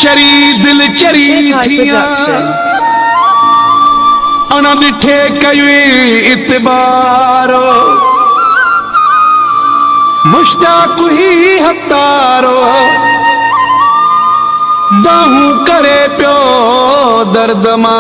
चरी दिल चरी थिया अना डिठे कयुई इतबारो मुश्ताक ही हतारो बाहू करे प्यो दर्द मां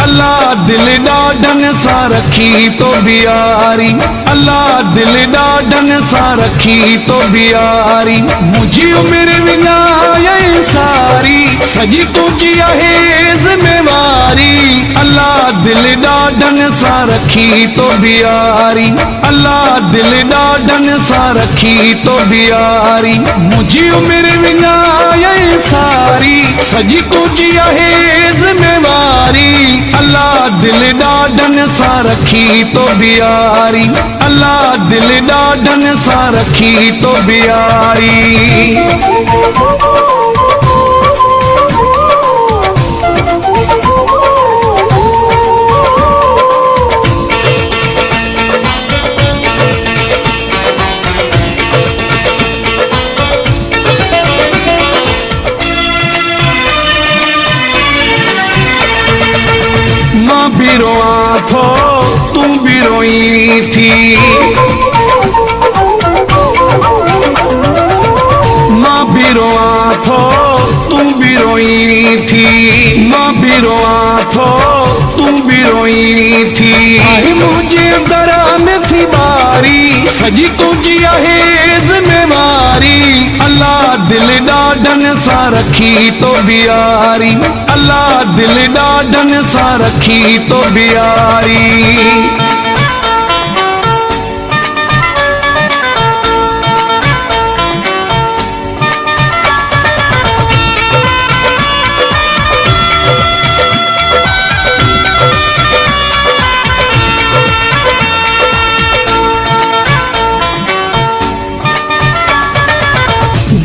अल्लाह दिल डाडन सा रखी तो बियारी, अल्लाह दिल डाडन सा रखी तो बियारी। मुझी उम्र विनाए सारी सजी तुझी है जिम्मेवारी। अल्लाह दिल डाडन सा रखी तो बियारी, अल्लाह दिल डाडन सा रखी तो बियारी। मुझी उम्र विनाए सारी सजी तुझी है जिम्मेवारी। अल्लाह दिल डाडन सा रखी तो बियारी, अल्लाह दिल डाडन सा रखी तो बियारी। माँ भी रोआ थो तू भी रोई थी, माँ भी रोआ थो तू भी रोई थी, माँ भी रोआ थो तू भी रोई थी। मुझे दरा में थी बारी सजी तुझी है जिम्मेवारी। अल्लाह दिल डाडन सा रखी तो बियारी, अल्लाह दिल डाडन सा रखी तो बियारी।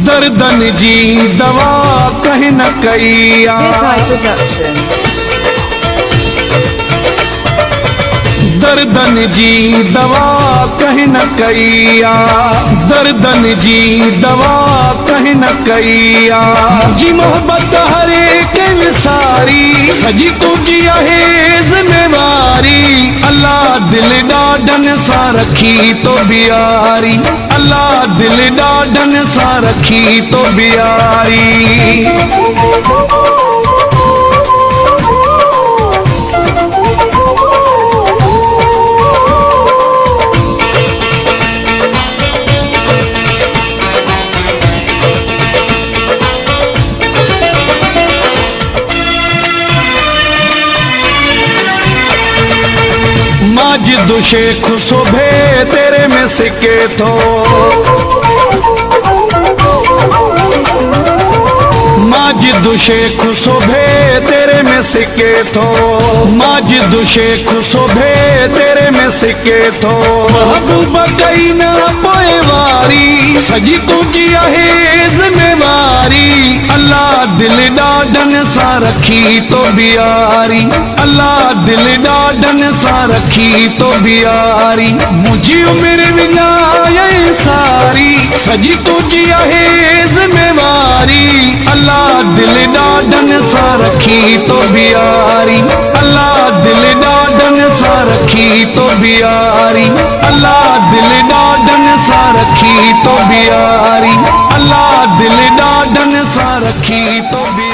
दर्दन जी दवा कहीं न कैया, दर्दन जी दवा कहीं न कैया, दर्दन जी दवा कहीं न कैया। जी मोहब्बत हर एक सारी सजी तुझी है जिम्मेवारी। अल्लाह दिल डाडन सा रखी तो बियारी, अल्लाह दिल डाडन सा रखी तो बियारी। माजिद शेख शोभे तेरे में सिके थो, माजिद शेख शोभे तेरे में सिके थो, माजिद शेख शोभे तेरे में सिके थो। महबूबा कई ना पोए वारी सजी तुझी है जिम्मेवारी। अल्लाह दिल डाडन सा रखी तो बियारी, अल्लाह दिल डाडन सा रखी तो बियारी। मुझी उम्र विनाए सारी सजी तुझी है जिम्मेवारी। अल्लाह दिल डाडन सा रखी तो बियारी, अल्लाह दिल डाडन सा रखी तो बियारी। अल्लाह दिल डाडन सा रखी तो बियारी, अल्लाह दिल डाडन सा रखी तो बियारी।